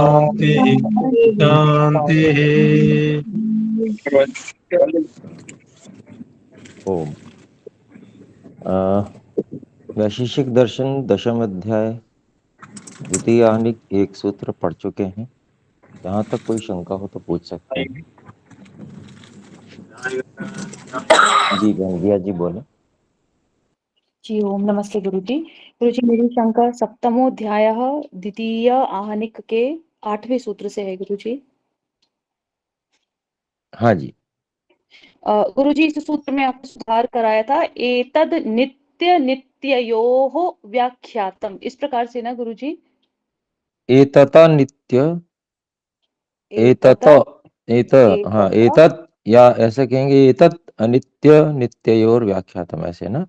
शांति शांति। ओम। वैशेषिक दर्शन दशम अध्याय द्वितीय आहनिक एक सूत्र पढ़ चुके हैं। जहां तक कोई शंका हो तो पूछ सकते हैं। जी गंगिया जी बोले। जी ओम नमस्ते गुरु जी। गुरु जी मेरी शंका सप्तमोध्याय द्वितीय आहनिक के 8वें सूत्र से है गुरु जी। हाँ जी। गुरु जी इस सूत्र में आपने सुधार कराया था, एतद नित्य नित्ययोः व्याख्यातम, इस प्रकार से ना गुरु जी। एतता नित्य एतत एतत एत हाँ एतत एतत, या ऐसे कहेंगे एतत अनित्य नित्ययोर व्याख्यातम, ऐसे ना।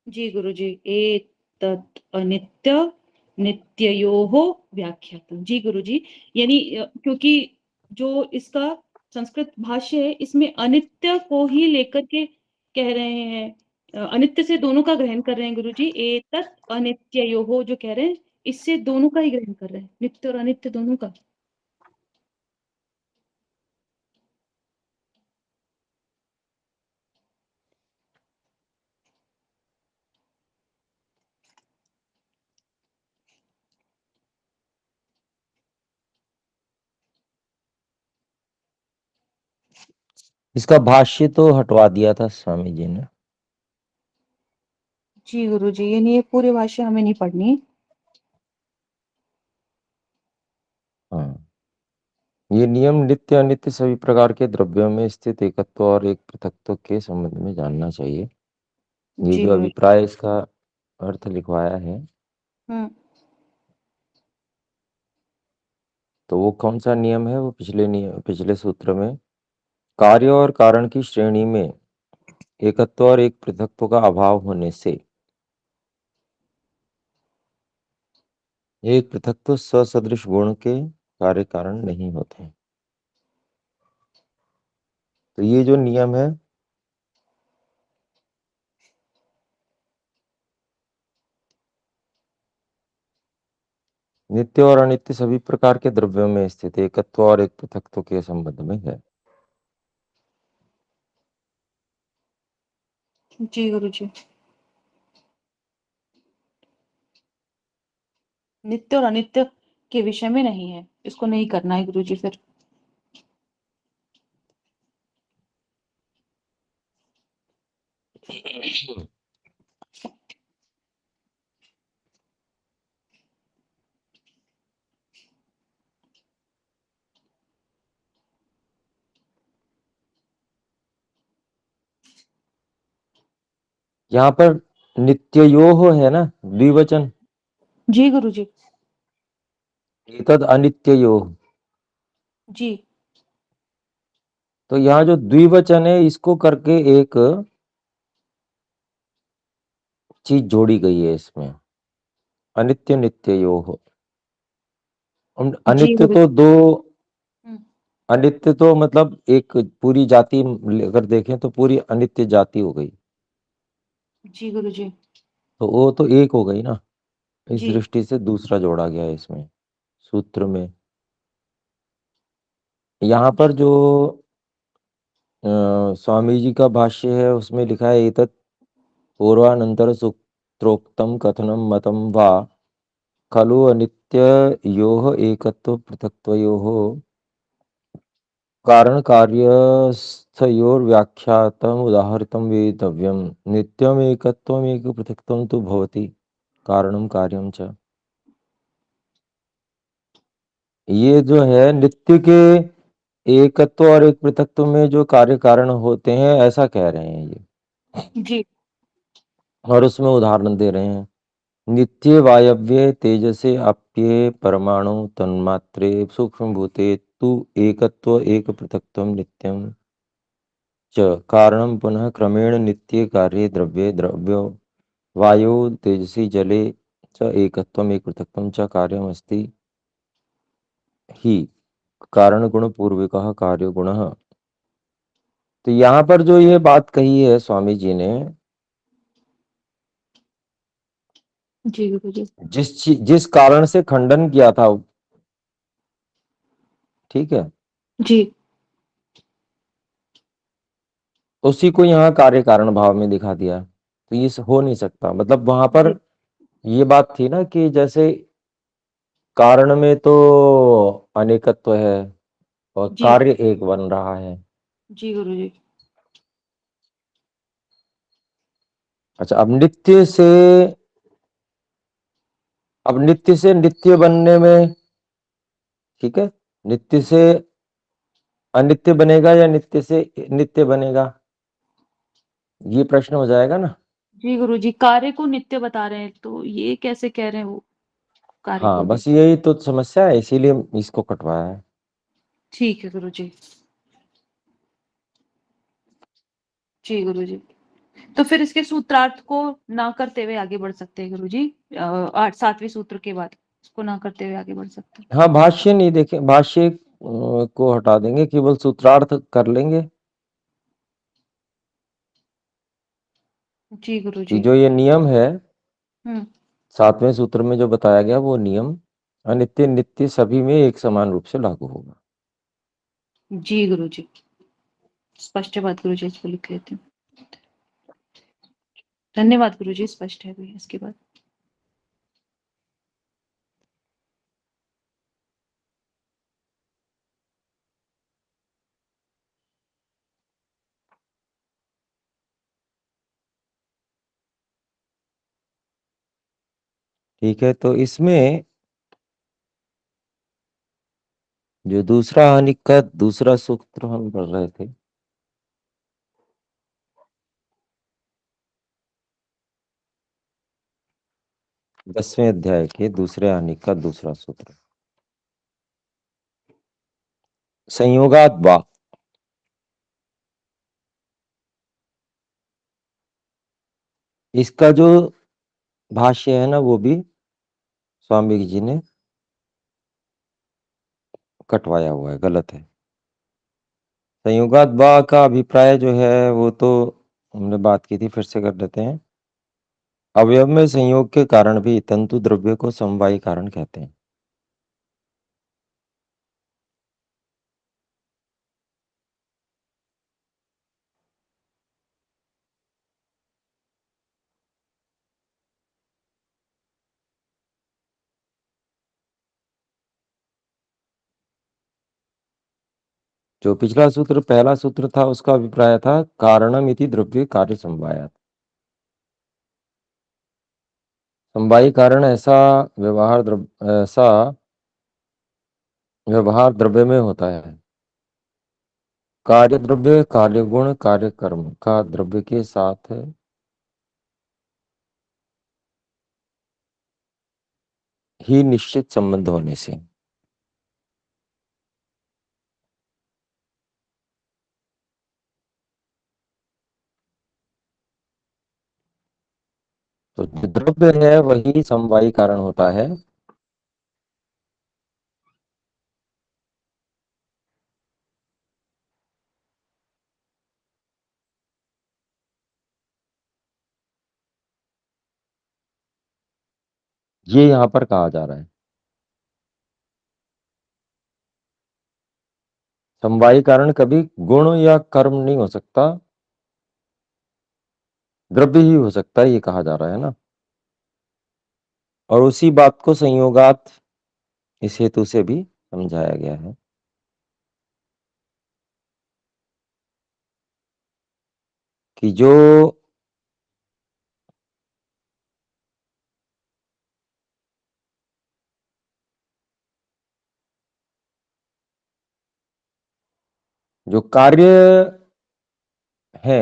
जी गुरु जी, एतत् अनित्य नित्ययोः व्याख्यातम। जी गुरु जी, यानी क्योंकि जो इसका संस्कृत भाष्य है इसमें अनित्य को ही लेकर के कह रहे हैं, अनित्य से दोनों का ग्रहण कर रहे हैं गुरु जी। एतत् अनित्ययोः जो कह रहे हैं इससे दोनों का ही ग्रहण कर रहे हैं, नित्य और अनित्य दोनों का। इसका भाष्य तो हटवा दिया था स्वामी जी ने। जी गुरु जी, यानी ये पूरे भाष्य हमें नहीं पढ़नी। हाँ, ये नियम नित्य अनित्य सभी प्रकार के द्रव्यों में स्थित एकत्व और एक पृथकत्व के संबंध में जानना चाहिए। ये जी जो गुरु। अभिप्राय इसका अर्थ लिखवाया है, हम्म। तो वो कौन सा नियम है? वो पिछले सूत्र में कार्य और कारण की श्रेणी में एकत्व और एक पृथकत्व का अभाव होने से एक पृथकत्व ससदृश गुण के कार्य कारण नहीं होते। तो ये जो नियम है, नित्य और अनित्य सभी प्रकार के द्रव्यों में स्थित एकत्व और एक पृथकत्व के संबंध में है। जी गुरु जी, नित्य और अनित्य के विषय में नहीं है, इसको नहीं करना है गुरु जी फिर। यहाँ पर नित्ययोः है ना, द्विवचन। जी गुरु जी। एतद अनित्ययोः। जी। तो यहाँ जो द्विवचन है इसको करके एक चीज जोड़ी गई है इसमें, अनित्य नित्ययोः। जी अनित्य गुरु। तो दो, हम्म। अनित्य तो मतलब एक पूरी जाति अगर देखें तो पूरी अनित्य जाति हो गई, जी गुरु जी। तो वो तो एक हो गई ना। इस जी। दृष्टि से दूसरा जोड़ा गया है इसमें सूत्र में। यहाँ पर जी। जो स्वामी जी का भाष्य है उसमें लिखा है एतत् पूर्वानंतर सूत्रोक्तम कथनम मतम वा खलु अनित्ययोः एकत्व पृथक्त्वयोः कारण कार्यस्थयोर व्याख्यातम उदाहरितम वेदितव्यम। नित्यम एकत्वम एक पृथक्त्वम तो भवति कारणम कार्यम च। ये जो है नित्य के एकत्व और एक पृथकत्व में जो कार्य कारण होते हैं, ऐसा कह रहे हैं ये। जी। और उसमें उदाहरण दे रहे हैं, नित्य वायव्ये तेजसे अप्ये परमाणु तन्मात्रे सूक्ष्म भूते तु एकत्व एक पृथक्त्व नित्यम च कारणम पुनः क्रमेण नित्ये कार्ये द्रव्ये द्रव्यो वायु तेजसी जले च एकत्वम एक पृथक्त्वम च कार्यमस्ति ही कारण गुण पूर्विकः कार्य गुणः। तो यहाँ पर जो ये बात कही है स्वामी जी ने, जी गुरु जी। जिस कारण से खंडन किया था ठीक है, जी उसी को यहाँ कार्य कारण भाव में दिखा दिया, तो ये हो नहीं सकता। मतलब वहां पर जी ये बात थी ना कि जैसे कारण में तो अनेकत्व है और जी कार्य एक बन रहा है। जी गुरु जी। अच्छा, अब नित्य से नित्य बनने में, ठीक है, नित्य से अनित्य बनेगा या नित्य से नित्य बनेगा, ये प्रश्न हो जाएगा ना। जी गुरु जी, कार्य को नित्य बता रहे हैं, तो ये कैसे कह रहे हैं वो कार्य को हाँ, बस नित्य? यही तो समस्या है, इसीलिए इसको कटवाया है। ठीक है गुरु जी। जी गुरु जी, तो फिर इसके सूत्रार्थ को ना करते हुए आगे बढ़ सकते हैं गुरु जी। 7वें सूत्र के बाद इसको ना करते हुए आगे बढ़ सकते हाँ, भाष्य नहीं देखे, भाष्य को हटा देंगे, केवल सूत्रार्थ कर लेंगे हैं। जी गुरु कि जी। जो ये नियम है हम्म 7वें सूत्र में जो बताया गया, वो नियम अनित्य नित्य सभी में एक समान रूप से लागू होगा। जी गुरु जी, स्पष्ट है बात गुरु जी, इसको लिख लेती हूँ। धन्यवाद गुरु जी, स्पष्ट है भैया इसके बाद। ठीक है, तो इसमें जो दूसरा हानि का दूसरा सूत्र हम पढ़ रहे थे, दसवें अध्याय के दूसरे हानि का दूसरा सूत्र, संयोगात वा। इसका जो भाष्य है ना, वो भी स्वामी जी ने कटवाया हुआ है, गलत है। संयोगात वा का अभिप्राय जो है वो तो हमने बात की थी, फिर से कर लेते हैं। अवयव में संयोग के कारण भी तंतु द्रव्य को समवायी कारण कहते हैं। जो पिछला सूत्र पहला सूत्र था, उसका अभिप्राय था कारणम इति द्रव्य कार्य समवायात। समवायी कारण ऐसा व्यवहार द्रव्य में होता है। कार्य द्रव्य, कार्य गुण, कार्य कर्म का द्रव्य के साथ ही निश्चित संबंध होने से, तो जो द्रव्य है वही समवायी कारण होता है। ये यहाँ पर कहा जा रहा है। समवायी कारण कभी गुण या कर्म नहीं हो सकता, द्रव्य ही हो सकता है, ये कहा जा रहा है ना। और उसी बात को संयोगात इस हेतु से भी समझाया गया है कि जो कार्य है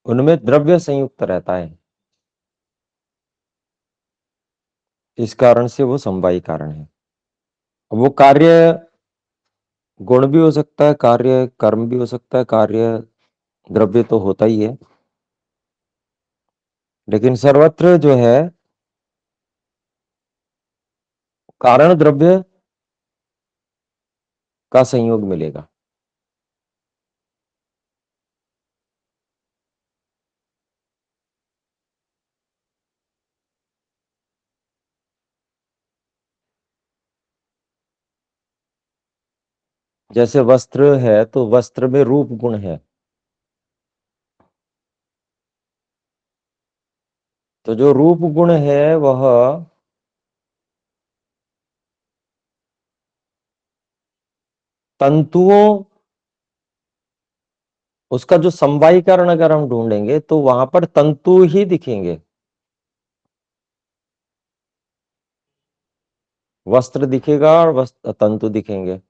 उनमें द्रव्य संयुक्त रहता है, इस कारण से वो समवायी कारण है। वो कार्य गुण भी हो सकता है, कार्य कर्म भी हो सकता है, कार्य द्रव्य तो होता ही है, लेकिन सर्वत्र जो है कारण द्रव्य का संयोग मिलेगा। जैसे वस्त्र है तो वस्त्र में रूप गुण है, तो जो रूप गुण है वह तंतुओं, उसका जो समवायीकरण अगर हम ढूंढेंगे तो वहां पर तंतु ही दिखेंगे, वस्त्र दिखेगा और तंतु दिखेंगे।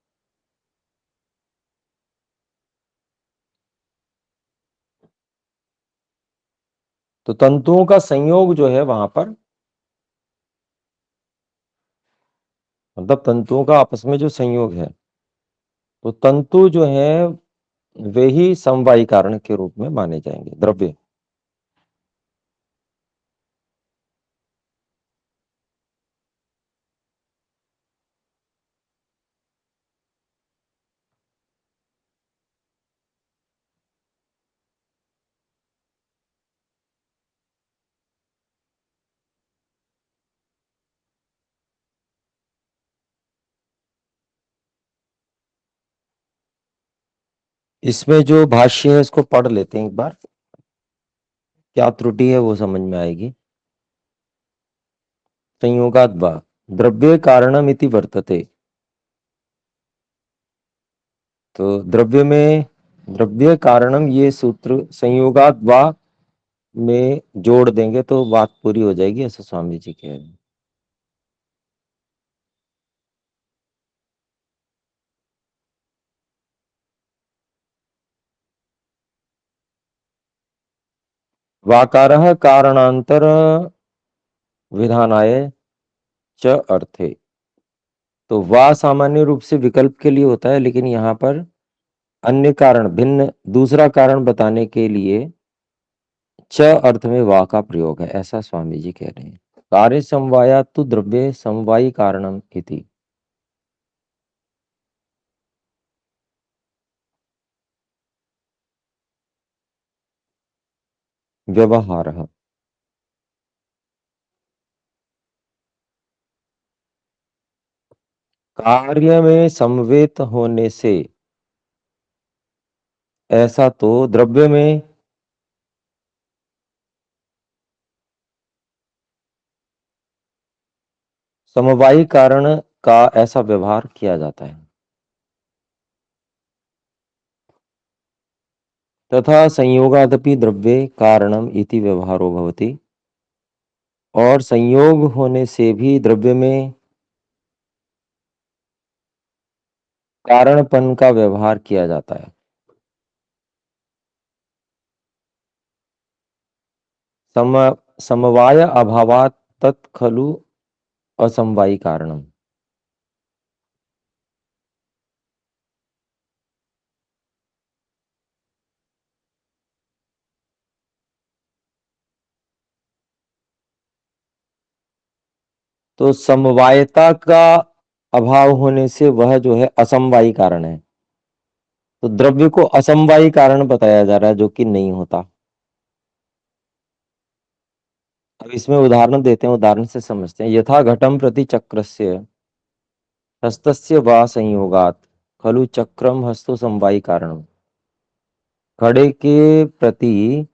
तो तंतुओं का संयोग जो है वहां पर, मतलब तंतुओं का आपस में जो संयोग है, तो तंतु जो है वे ही समवायी कारण के रूप में माने जाएंगे द्रव्य। इसमें जो भाष्य है इसको पढ़ लेते हैं एक बार, क्या त्रुटि है वो समझ में आएगी। संयोगाद वा द्रव्य कारणम इति वर्तते। तो द्रव्य में द्रव्य कारणम, ये सूत्र संयोगाद वा में जोड़ देंगे तो बात पूरी हो जाएगी, ऐसा स्वामी जी कह रहे हैं। वाकारः कारणांतर विधानाय च अर्थे। तो वा सामान्य रूप से विकल्प के लिए होता है, लेकिन यहाँ पर अन्य कारण, भिन्न दूसरा कारण बताने के लिए च अर्थ में वा का प्रयोग है, ऐसा स्वामी जी कह रहे हैं। कार्य समवाया तु द्रव्य समवायी कारणम इति। व्यवहारः कार्य में समवेत होने से, ऐसा तो द्रव्य में समवायी कारण का ऐसा व्यवहार किया जाता है। तथा संयोगादपि द्रव्ये कारणम इति व्यवहारो भवति। और संयोग होने से भी द्रव्य में कारणपन का व्यवहार किया जाता है। समवाय अभावात् तत् खलु असमवायी कारणम। तो समवायता का अभाव होने से वह जो है असमवायी कारण है। तो द्रव्य को असमवायी कारण बताया जा रहा है, जो कि नहीं होता। अब इसमें उदाहरण देते हैं, उदाहरण से समझते हैं। यथा घटम प्रति चक्रस्य हस्तस्य वा संयोगात खलु चक्रम हस्तो समवायी कारणम। घड़े के प्रति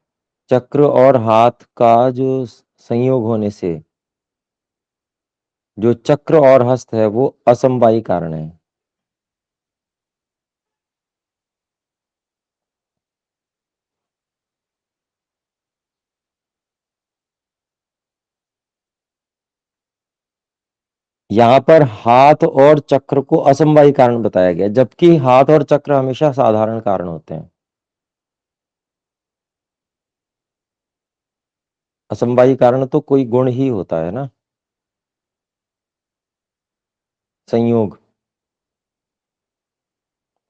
चक्र और हाथ का जो संयोग होने से जो चक्र और हस्त है वो असमवायी कारण है। यहाँ पर हाथ और चक्र को असमवायी कारण बताया गया, जबकि हाथ और चक्र हमेशा साधारण कारण होते हैं। असमवायी कारण तो कोई गुण ही होता है ना, संयोग।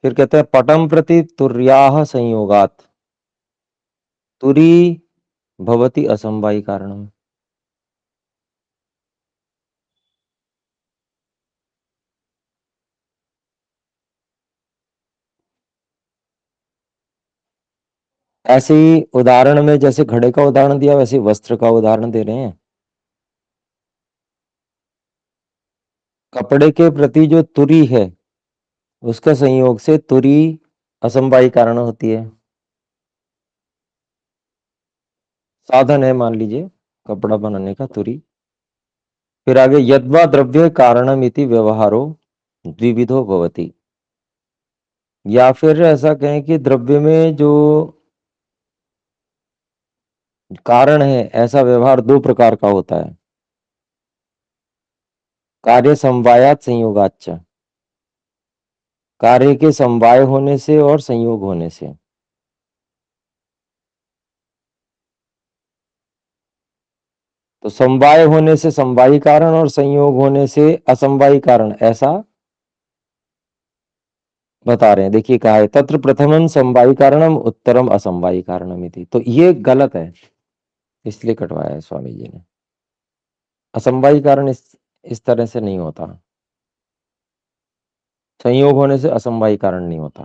फिर कहते हैं पटम प्रति तुर्याः संयोगात तुरी भवति असमवायी कारण। ऐसे ही उदाहरण में जैसे घड़े का उदाहरण दिया, वैसे वस्त्र का उदाहरण दे रहे हैं। कपड़े के प्रति जो तुरी है उसका संयोग से तुरी असमवायी कारण होती है, साधन है मान लीजिए कपड़ा बनाने का तुरी। फिर आगे यद्वा द्रव्य कारणमिति व्यवहारो द्विविधो भवति, या फिर ऐसा कहें कि द्रव्य में जो कारण है ऐसा व्यवहार दो प्रकार का होता है, कार्य समवायात संयोगाच्च, कार्य के समवाय होने से और संयोग होने से। तो समवाय होने से समवायी कारण और संयोग होने से असमवायी कारण, ऐसा बता रहे हैं। देखिए कहा है तत्र प्रथमं समवायी कारणम उत्तरम असमवायी कारणम इति। तो ये गलत है, इसलिए कटवाया है स्वामी जी ने। असमवायी कारण इस तरह से नहीं होता, संयोग होने से असमवायी कारण नहीं होता।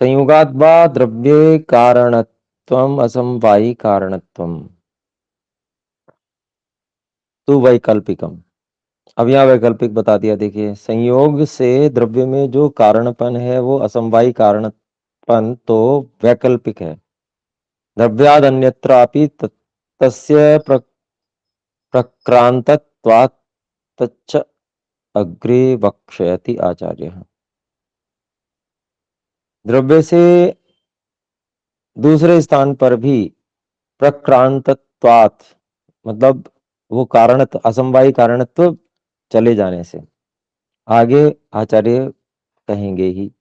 संयोगात् वा द्रव्ये कारणत्वम असमवायी कारणत्वम तो वैकल्पिकम। अब यहाँ वैकल्पिक बता दिया। देखिए संयोग से द्रव्य में जो कारणपन है वो असमवायी कारणपन तो वैकल्पिक है। द्रव्याद अन्यत्रापि तस्य प्रक्रांतत्वात् तच्च अग्रे वक्ष्यति आचार्यः। द्रव्य से दूसरे स्थान पर भी प्रक्रांतत्वात् मतलब वो कारणत्व असमवायी कारणत्व चले जाने से आगे आचार्य कहेंगे ही।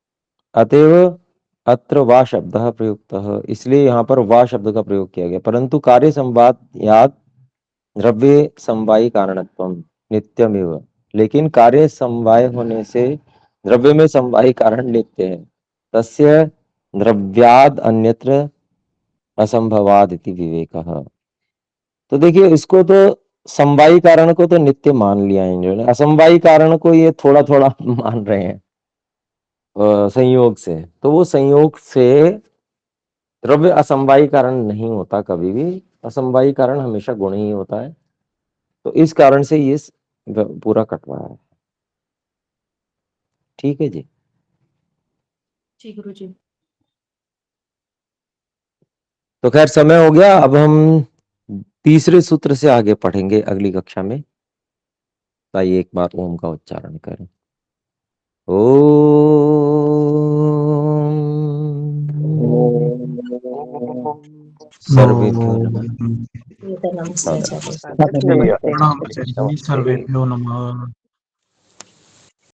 अतएव अत्र वा शब्द प्रयुक्त, इसलिए यहाँ पर वा शब्द का प्रयोग किया गया। परंतु कार्य संवाद याद द्रव्य समवायी कारणत्वम नित्यमेव, लेकिन कार्य समवाय होने से द्रव्य में समवायी कारण लेते हैं। तस्य द्रव्याद अन्यत्र असंभवाद इति विवेकः। तो देखिए इसको तो समवायी कारण को तो नित्य मान लिया है इन्होंने, असमवायी कारण को ये थोड़ा थोड़ा मान रहे हैं संयोग से। तो वो संयोग से द्रव्य असमवायी कारण नहीं होता कभी भी, असमवायी कारण हमेशा गुण ही होता है। तो इस कारण से ये पूरा कटवाया है। ठीक है जी। जी गुरुजी। तो खैर समय हो गया, अब हम तीसरे सूत्र से आगे पढ़ेंगे अगली कक्षा में। ताइए एक बार ओम का उच्चारण करें। सर्वेभ्यो नमः। नमस्ते। प्रणाम आचार्य जी, सर्वेभ्यो नमः।